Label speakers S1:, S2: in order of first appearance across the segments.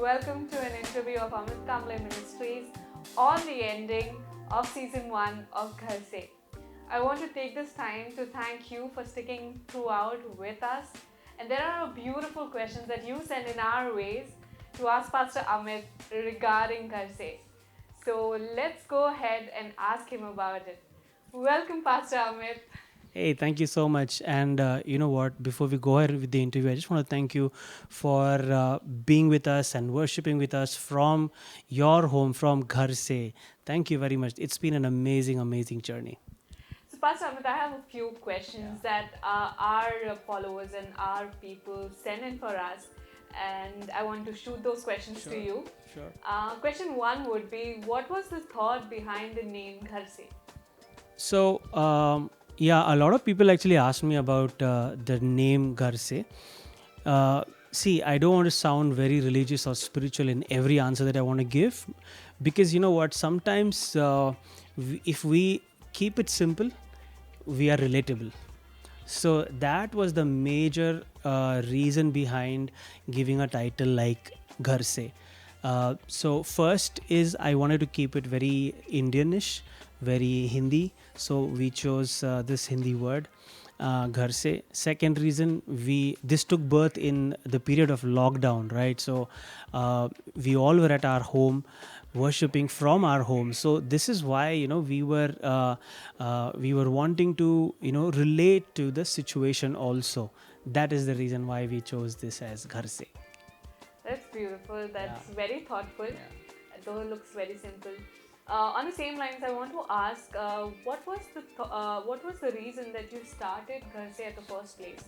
S1: welcome to an interview of Amit Kamble Ministries on the ending of season 1 of Ghar Se. I want to take this time to thank you for sticking throughout with us. And there are beautiful questions that you send in our ways to ask Pastor Amit regarding Ghar Se. So let's go ahead and ask him about it. Welcome, Pastor Amit.
S2: Hey, thank you so much. And you know what? Before we go ahead with the interview, I just want to thank you for being with us and worshiping with us from your home, from Ghar Se. Thank you very much. It's been an amazing, amazing journey.
S1: So, Pastor Amit, I have a few questions that our followers and our people send in for us, and I want to shoot those questions to you.
S2: Sure.
S1: Question 1 would be, what was the thought behind the name Ghar Se?
S2: So, yeah, a lot of people actually ask me about the name Ghar Se. See, I don't want to sound very religious or spiritual in every answer that I want to give, because you know what? Sometimes if we keep it simple, we are relatable. So that was the major reason behind giving a title like Ghar Se. So first is I wanted to keep it very Indianish, very Hindi. So we chose this Hindi word, Ghar Se. Second reason, this took birth in the period of lockdown, right? So we all were at our home, worshipping from our home. So this is why we were wanting to relate to the situation also. That is the reason why we chose this as Ghar Se.
S1: That's beautiful. That's very thoughtful. Though it looks very simple. On the same lines, I want to ask, what was the reason that you started Ghar Se at the first place?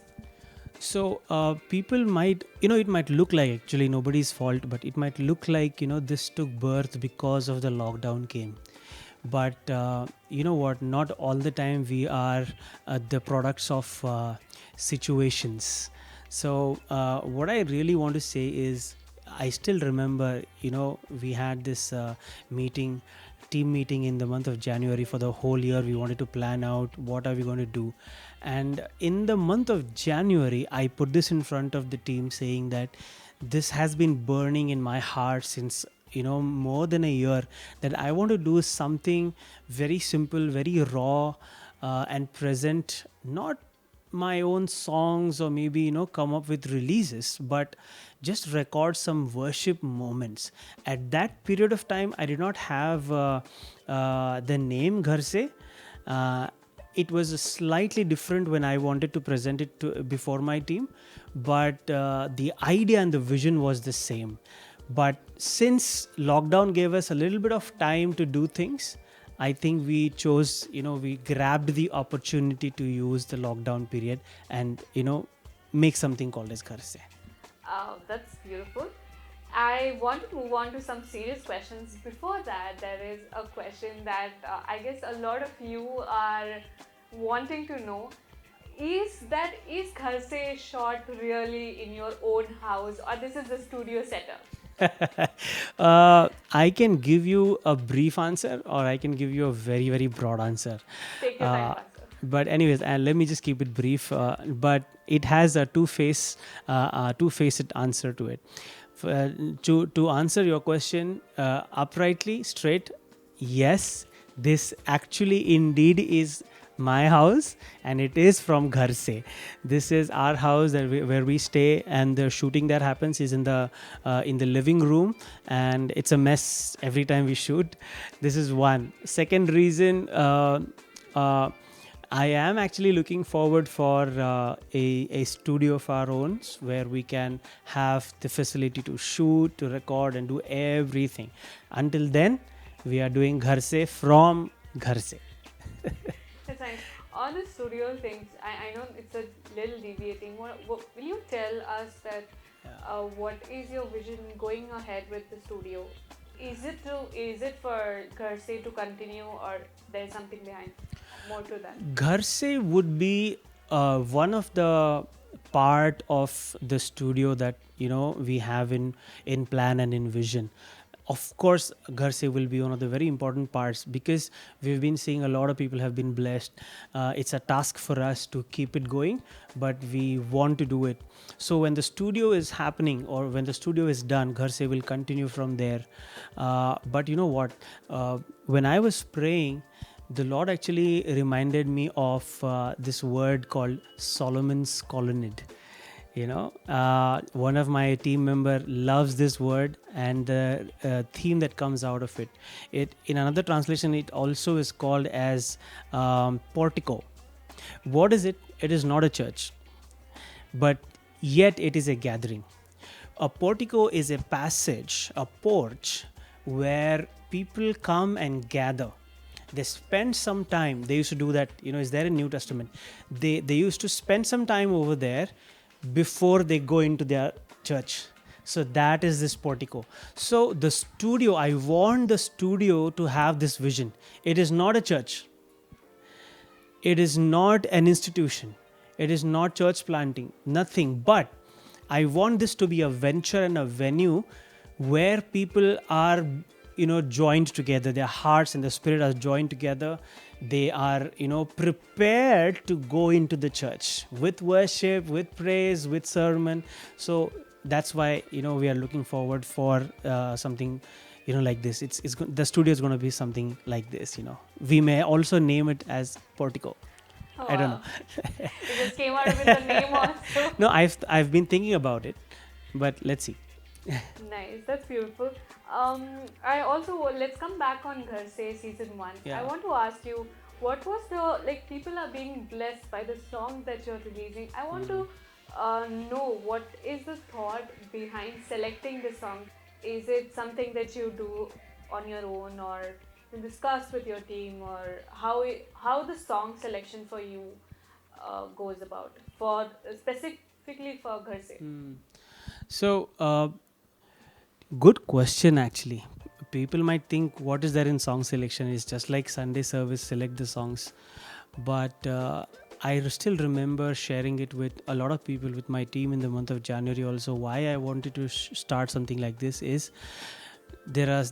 S2: So people might, it might look like actually nobody's fault, but it might look like, this took birth because of the lockdown came. But you know what? Not all the time we are the products of situations. So what I really want to say is, I still remember, we had this team meeting in the month of January. For the whole year we wanted to plan out what are we going to do, and in the month of January I put this in front of the team saying that this has been burning in my heart since more than a year, that I want to do something very simple, very raw, and present not my own songs or maybe come up with releases, but just record some worship moments. At that period of time I did not have the name Ghar Se. It was slightly different when I wanted to present it before my team, but the idea and the vision was the same. But since lockdown gave us a little bit of time to do things, I think we chose, we grabbed the opportunity to use the lockdown period and, make something called as Ghar Se.
S1: Oh, that's beautiful. I want to move on to some serious questions. Before that, there is a question that I guess a lot of you are wanting to know. Is Ghar Se shot really in your own house, or this is the studio setup?
S2: I can give you a brief answer, or I can give you a very, very broad answer.
S1: Take your time, Pastor.
S2: But anyways, let me just keep it brief. But it has a two-faced answer to it. To answer your question uprightly, straight, yes, this actually indeed is my house, and it is from Ghar Se. This is our house where we stay, and the shooting that happens is in the living room, and it's a mess every time we shoot. This is one. Second reason, I am actually looking forward for a studio of our own where we can have the facility to shoot, to record, and do everything. Until then, we are doing Ghar Se from Ghar Se.
S1: That's nice. On the studio things, I know it's a little deviating. Will you tell us that what is your vision going ahead with the studio? Is it for Ghar Se to continue, or there's something behind more to that?
S2: Ghar Se would be one of the part of the studio that we have in plan and in vision. of course, Ghar Se will be one of the very important parts, because we've been seeing a lot of people have been blessed. It's a task for us to keep it going, but we want to do it. So when the studio is happening, or when the studio is done, Ghar Se will continue from there. But you know what? When I was praying, the Lord actually reminded me of this word called Solomon's colonnade. One of my team member loves this word, and the theme that comes out of it in another translation, it also is called as portico. What is it? It is not a church, but yet it is a gathering. A portico is a passage, a porch, where people come and gather. They spend some time. They used to do that, is there in New Testament? They used to spend some time over there before they go into their church. So that is this portico. So the studio, I want the studio to have this vision. It is not a church. It is not an institution. It is not church planting. Nothing. But I want this to be a venture and a venue where people are, joined together. Their hearts and the spirit are joined together. They are, prepared to go into the church with worship, with praise, with sermon. So that's why, we are looking forward for something, like this. The studio is going to be something like this. We may also name it as portico.
S1: Oh,
S2: I don't know.
S1: It just came out with the name also.
S2: No, I've been thinking about it, but let's see.
S1: Nice, that's beautiful. I also, let's come back on Ghar Se season 1.
S2: Yeah.
S1: I want to ask you, what was the, people are being blessed by the songs that you're releasing. I want to know, what is the thought behind selecting the song? Is it something that you do on your own, or discuss with your team, or how the song selection for you goes about, for specifically for Ghar Se?
S2: So, good question actually. People might think, what is there in song selection? It's just like Sunday service, select the songs. But I still remember sharing it with a lot of people, with my team in the month of January also. Why I wanted to start something like this is, there are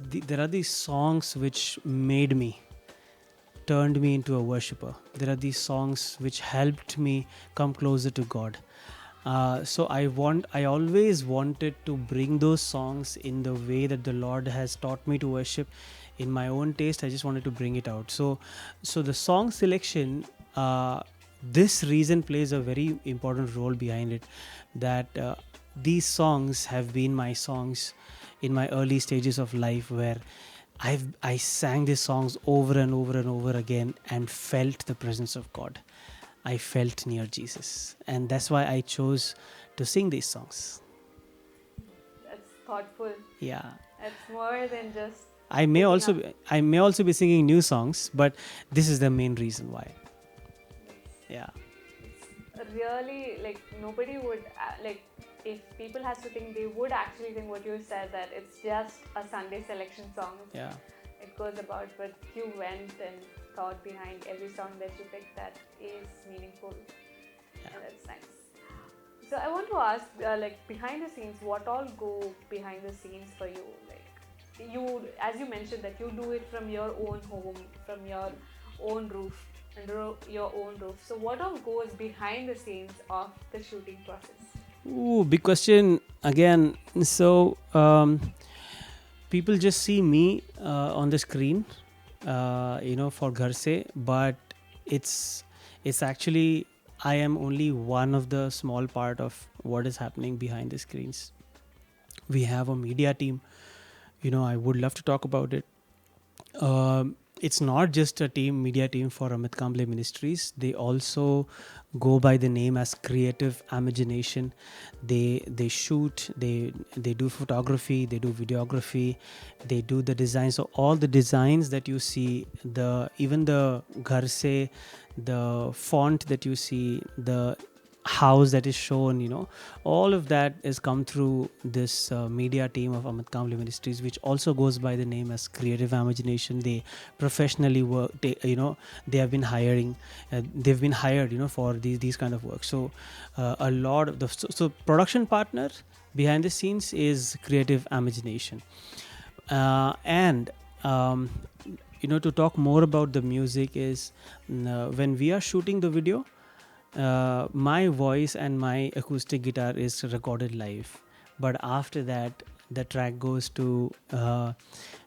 S2: these songs which turned me into a worshipper. There are these songs which helped me come closer to God. So I always wanted to bring those songs in the way that the Lord has taught me to worship. In my own taste, I just wanted to bring it out. So the song selection, this reason plays a very important role behind it. That these songs have been my songs in my early stages of life, where I sang these songs over and over and over again and felt the presence of God. I felt near Jesus, and that's why I chose to sing these songs.
S1: That's thoughtful.
S2: Yeah,
S1: It's more than just.
S2: I may also be singing new songs, but this is the main reason why. Yeah.
S1: It's really, nobody would if people has to think, they would actually think what you said, that it's just a Sunday selection song.
S2: Yeah.
S1: It goes about, but you went and thought behind every song that you picked that is meaningful.
S2: Yeah.
S1: And that's nice. So I want to ask, behind the scenes, what all go behind the scenes for you? You, as you mentioned, that you do it from your own home, from your own roof, under your own roof. So what all goes behind the scenes of the shooting process?
S2: Ooh, big question again. So people just see me on the screen, for Ghar Se, but it's actually, I am only one of the small part of what is happening behind the screens. We have a media team. I would love to talk about it. It's not just a media team for Amit Kamble Ministries. They also go by the name as Creative Imagination. They shoot, they do photography, they do videography, they do the design. So all the designs that you see, even the Ghar Se, the font that you see, the house that is shown, all of that has come through this media team of Amit Kamble Ministries, which also goes by the name as Creative Imagination. They professionally work, they have been hiring, they've been hired, for these kind of work. So a lot of so production partner behind the scenes is Creative Imagination. And um, to talk more about the music is, when we are shooting the video, my voice and my acoustic guitar is recorded live, but after that the track goes to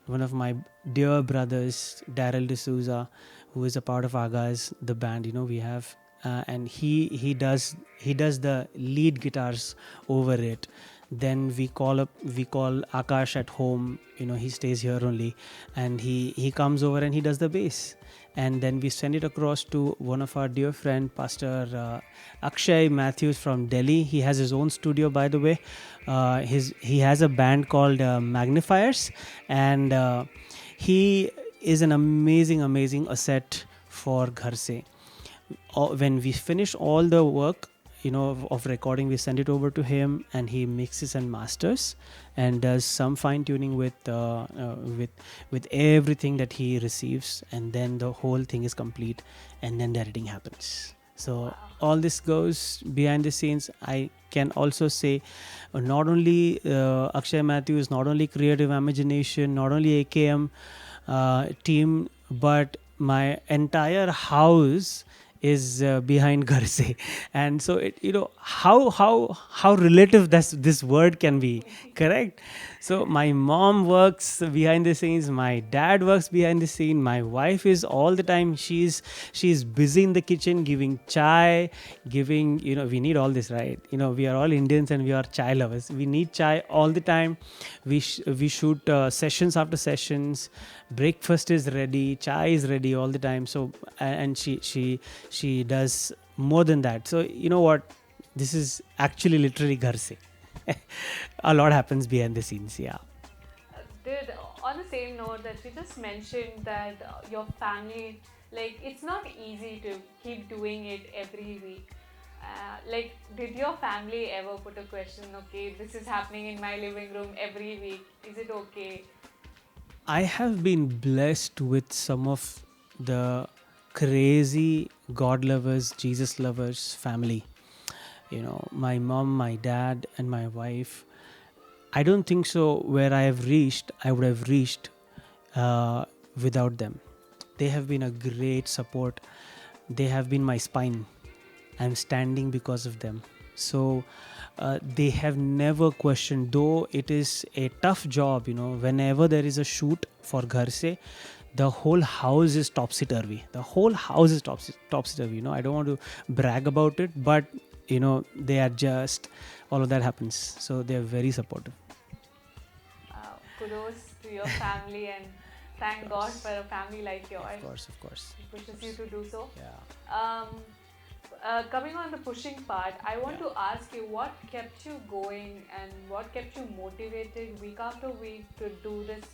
S2: one of my dear brothers, Daryl D'Souza, who is a part of Agas, the band. We have, and he does the lead guitars over it. Then we call Akash at home. He stays here only, and he comes over and he does the bass. And then we send it across to one of our dear friend, Pastor Akshay Matthews from Delhi. He has his own studio, by the way. He has a band called Magnifiers, and he is an amazing asset for Ghar Se. When we finish all the work, of recording, we send it over to him, and he mixes and masters and does some fine tuning with everything that he receives, and then the whole thing is complete, and then the editing happens. So all this goes behind the scenes. I can also say, not only Akshay Matthews, not only Creative Imagination, not only AKM team, but my entire house is behind Ghar Se. And so how relative this word can be, correct? So my mom works behind the scenes, my dad works behind the scene, my wife is all the time, she's busy in the kitchen giving chai, giving, we need all this, right? We are all Indians and we are chai lovers. We need chai all the time. We shoot sessions after sessions. Breakfast is ready, chai is ready all the time. So and she does more than that. So what, this is actually literally Ghar Se. A lot happens behind the scenes. Yeah.
S1: Did, on the same note that you just mentioned, that your family, like, it's not easy to keep doing it every week. Like, did your family ever put a question, okay, this is happening in my living room every week, is it okay?
S2: I have been blessed with some of the crazy God lovers, Jesus lovers family. My mom, my dad, and my wife. I don't think so. Where I would have reached without them. They have been a great support. They have been my spine. I'm standing because of them. So they have never questioned, though it is a tough job. Whenever there is a shoot for Ghar Se, the whole house is topsy-turvy. The whole house is topsy-turvy. I don't want to brag about it, but they are just, all of that happens. So they are very supportive.
S1: Kudos to your family, and thank God for a family like yours.
S2: Of course.
S1: It pushes you to do so.
S2: Yeah.
S1: Coming on the pushing part, I want to ask you, what kept you going and what kept you motivated week after week to do this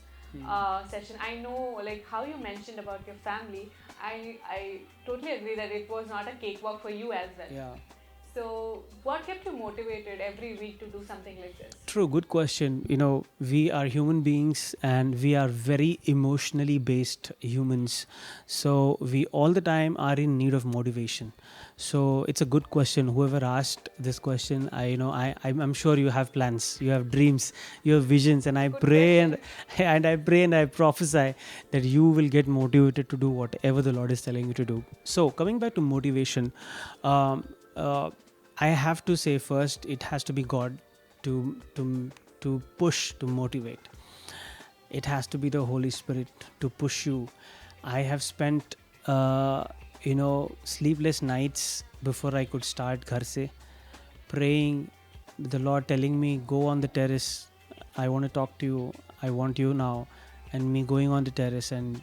S1: session? I know, like how you mentioned about your family, I totally agree that it was not a cakewalk for you as well.
S2: Yeah.
S1: So what kept you motivated every week to do something like this?
S2: True, good question. We are human beings and we are very emotionally based humans. So we all the time are in need of motivation. So it's a good question. Whoever asked this question, I'm sure you have plans, you have dreams, you have visions, and I
S1: Good
S2: pray
S1: question.
S2: and I pray and I prophesy that you will get motivated to do whatever the Lord is telling you to do. So coming back to motivation, I have to say first, it has to be God to push, to motivate. It has to be the Holy Spirit to push you. I have spent sleepless nights before I could start Ghar Se, praying, the Lord telling me, go on the terrace, I want to talk to you, I want you now. And me going on the terrace and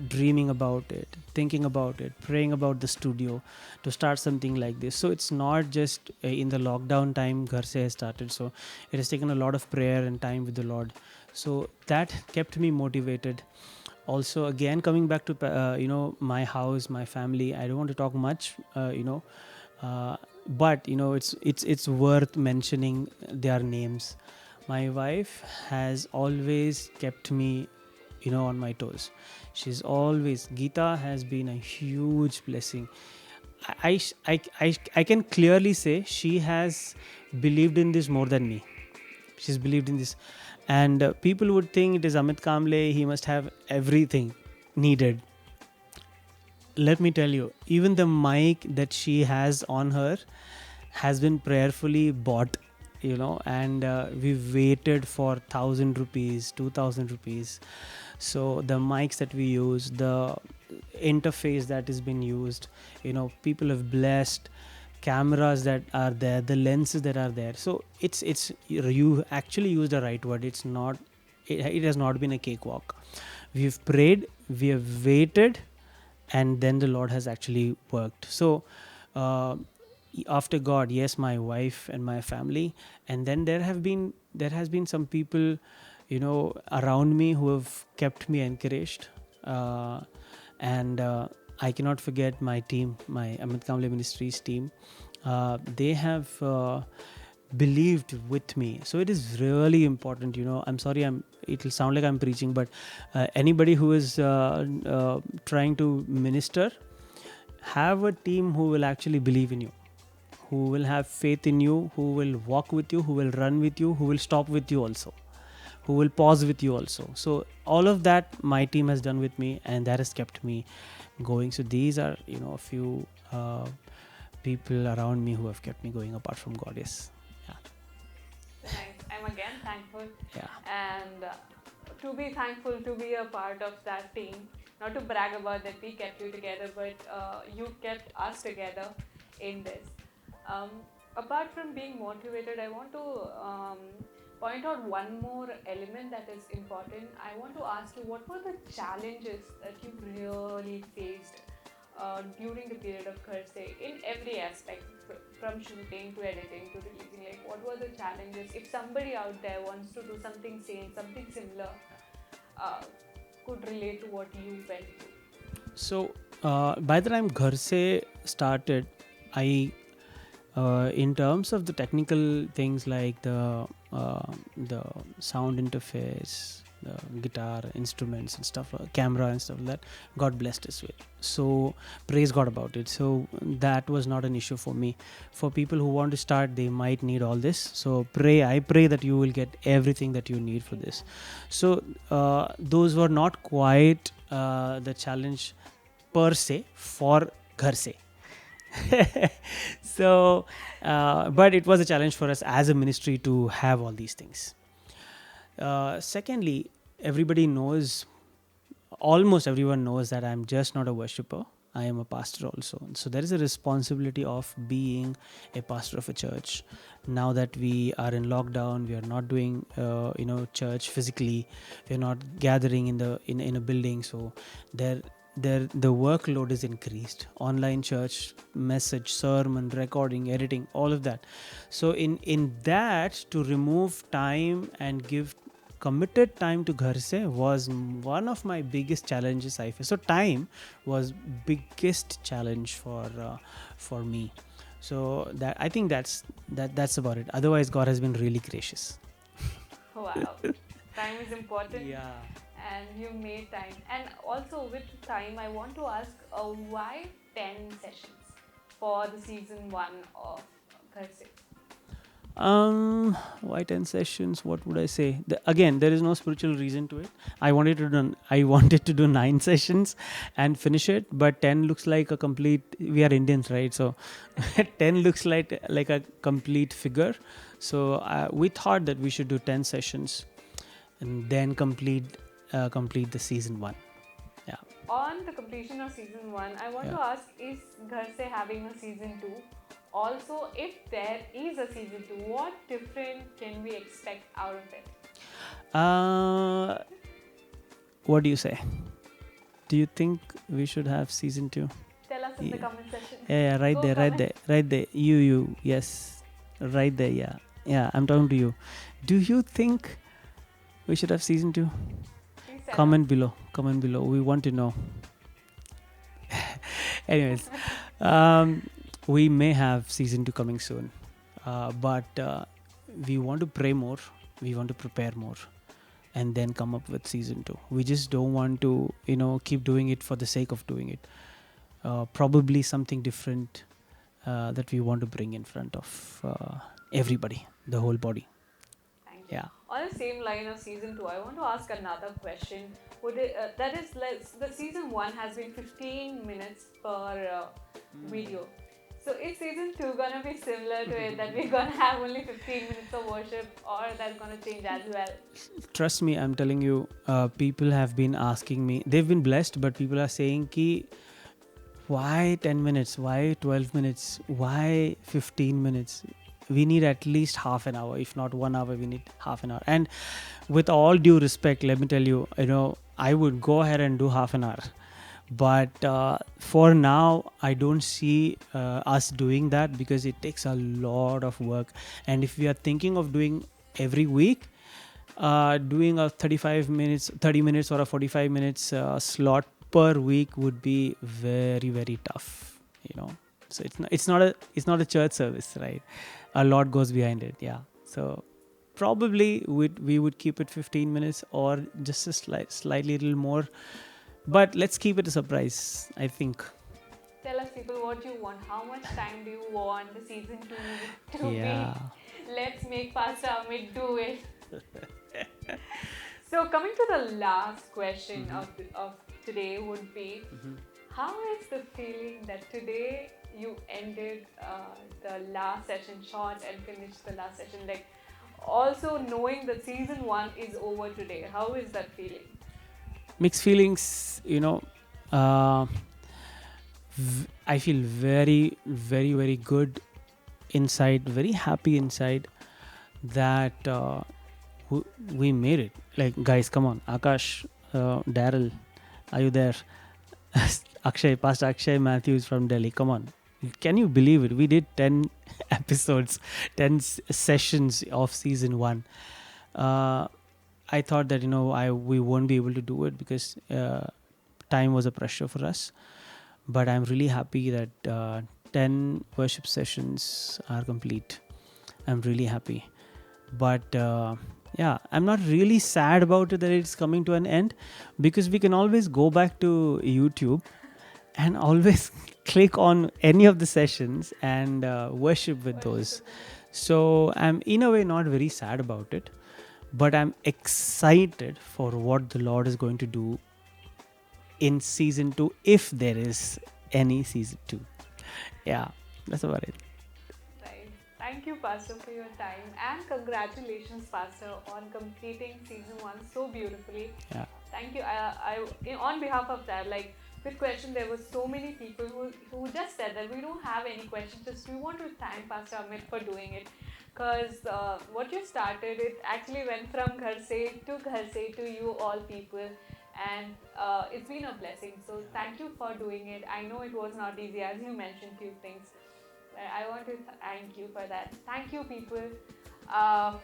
S2: dreaming about it, thinking about it, praying about the studio to start something like this. So it's not just in the lockdown time Ghar Se has started. So it has taken a lot of prayer and time with the Lord. So that kept me motivated. Also, again, coming back to my house, my family, I don't want to talk much, but it's worth mentioning their names. My wife has always kept me on my toes. She's always, Geeta has been a huge blessing. I can clearly say she has believed in this more than me. She's believed in this, And people would think it is Amit Kamble, he must have everything needed. Let me tell you, even the mic that she has on her has been prayerfully bought, and we waited for 1,000 rupees, 2,000 rupees. So the mics that we use, the interface that is being used, people have blessed, cameras that are there, the lenses that are there. So it's you actually used the right word. It has not been a cakewalk. We've prayed, we have waited, and then the Lord has actually worked. So uh, after God, yes, my wife and my family, and then there has been some people, around me who have kept me encouraged, and I cannot forget my team, my Amit Kamble Ministries team. They have believed with me, so it is really important. I'm sorry, it'll sound like I'm preaching, but anybody who is trying to minister, have a team who will actually believe in you, who will have faith in you, who will walk with you, who will run with you, who will stop with you also, who will pause with you also. So all of that my team has done with me, and that has kept me going. So these are a few people around me who have kept me going apart from God. Yes.
S1: Nice. I'm again thankful.
S2: Yeah.
S1: And to be thankful to be a part of that team. Not to brag about that we kept you together, but you kept us together in this. Apart from being motivated, I want to point out one more element that is important. I want to ask you, what were the challenges that you really faced during the period of Ghar Se in every aspect, from shooting to editing to releasing? Like, what were the challenges? If somebody out there wants to do something same, something similar, could relate to what you went through.
S2: So by the time Ghar Se started, I in terms of the technical things like the sound interface, the guitar instruments and stuff, camera and stuff like that, God blessed us with. So praise God about it. So that was not an issue for me. For people who want to start, they might need all this. So I pray that you will get everything that you need for this. So those were not quite the challenge per se for Ghar Se. So but it was a challenge for us as a ministry to have all these things. Secondly, almost everyone knows that I'm just not a worshipper, I am a pastor also. So there is a responsibility of being a pastor of a church. Now that we are in lockdown, we are not doing church physically, we're not gathering in a building, so the workload is increased. Online church, message, sermon, recording, editing, all of that. So in that, to remove time and give committed time to Ghar Se was one of my biggest challenges I faced. So time was biggest challenge for me. So that, I think that's about it. Otherwise, God has been really gracious.
S1: Wow, time is important.
S2: Yeah.
S1: And you made time. And also with time, I want to ask, why 10 sessions for the season 1 of Ghar Se?
S2: Why 10 sessions? What would I say? Again, there is no spiritual reason to it. I wanted to do 9 sessions and finish it, but 10 looks like a complete. We are Indians, right? So 10 looks like a complete figure. So we thought that we should do 10 sessions and then complete the season 1. Yeah.
S1: On the completion of season 1, I want to ask, is Ghar Se having a season 2? Also, if there is a season 2, what different can we expect out of it?
S2: What do you say? Do you think we should have season 2?
S1: Tell us in the comment section.
S2: Yeah, right there. You, yes, right there. Yeah. I'm talking to you. Do you think we should have season 2? Comment below. We want to know. Anyways, we may have season 2 coming soon, but we want to pray more, we want to prepare more, and then come up with season 2. We just don't want to keep doing it for the sake of doing it. Probably something different that we want to bring in front of everybody, the whole body.
S1: Thank you.
S2: Yeah.
S1: On a the same line of season 2, I want to ask another question. That is, the season 1 has been 15 minutes per video. So is season 2 gonna be similar to it, that we're gonna have only 15 minutes of worship, or that's gonna change as well?
S2: Trust me, I'm telling you, people have been asking me, they've been blessed, but people are saying ki, why 10 minutes, why 12 minutes, why 15 minutes? We need at least half an hour, if not 1 hour, we need half an hour. And with all due respect, let me tell you, I would go ahead and do half an hour. But for now, I don't see us doing that, because it takes a lot of work. And if we are thinking of doing every week, doing a 30 minutes or a 45 minutes slot per week would be very, very tough, so it's not a church service, right? A lot goes behind it. Yeah, so probably we would keep it 15 minutes or just a slightly little more, but let's keep it a surprise, I think.
S1: Tell us, people, what you want. How much time do you want the season 2 to
S2: Yeah.
S1: be? Let's make Pastor Amit do it. So coming to the last question of today would be, how is the feeling that today you ended the last session short and finished the last session? Like, also knowing that season 1 is over today, how is that feeling?
S2: Mixed feelings, I feel very, very, very good inside, very happy inside that we made it. Like, guys, come on, Akash, Daryl, are you there? Pastor Akshay Matthews from Delhi, come on. Can you believe it? We did 10 episodes, 10 sessions of season 1. I thought that, we won't be able to do it because time was a pressure for us. But I'm really happy that 10 worship sessions are complete. I'm really happy. But yeah, I'm not really sad about it that it's coming to an end, because we can always go back to YouTube and always click on any of the sessions and worship with those. So I'm in a way not very sad about it, but I'm excited for what the Lord is going to do in season 2, if there is any season 2. Yeah, that's about it.
S1: Right. Thank you, Pastor, for your time, and congratulations, Pastor, on completing season 1 so beautifully.
S2: Yeah.
S1: Thank you. On behalf of that, like, with question, there were so many people who just said that we don't have any questions. Just we want to thank Pastor Amit for doing it, because what you started, it actually went from Ghar Se to you all people, and it's been a blessing. So thank you for doing it. I know it was not easy, as you mentioned few things. I want to thank you for that. Thank you, people,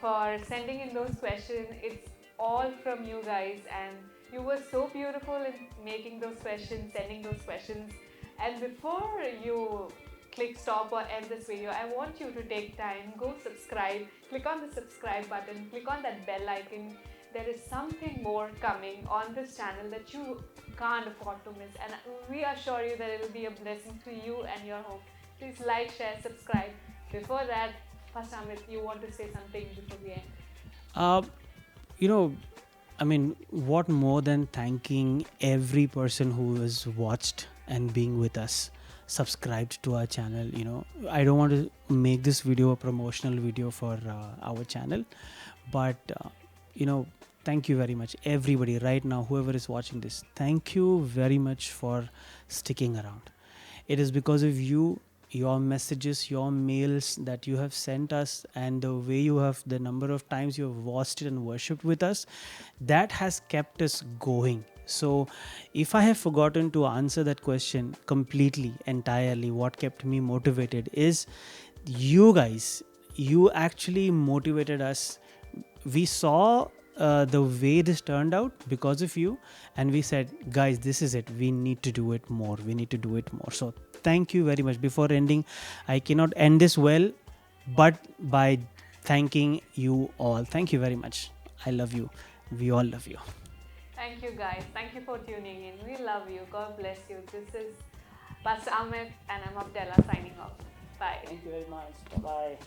S1: for sending in those questions. It's all from you guys, and you were so beautiful in making those questions, sending those questions. And before you click stop or end this video, I want you to take time, go subscribe, click on the subscribe button, click on that bell icon. There is something more coming on this channel that you can't afford to miss, and we assure you that it will be a blessing to you and your home. Please like, share, subscribe. Before that, Pastor Amit, you want to say something before we end?
S2: What more than thanking every person who has watched and being with us, subscribed to our channel. I don't want to make this video a promotional video for our channel, but thank you very much, everybody right now, whoever is watching this. Thank you very much for sticking around. It is because of you, your messages, your mails that you have sent us, and the way the number of times you have watched it and worshipped with us, that has kept us going. So if I have forgotten to answer that question completely, entirely, what kept me motivated is you guys. You actually motivated us. We saw the way this turned out because of you, and we said, guys, this is it, we need to do it more, so thank you very much. Before ending, I cannot end this well but by thanking you all. Thank you very much. I love you. We all love you.
S1: Thank you, guys. Thank you for tuning in. We love you. God bless you. This is Pastor Amit, and I'm Abdella signing off. Bye.
S2: Thank you very much. Bye-bye.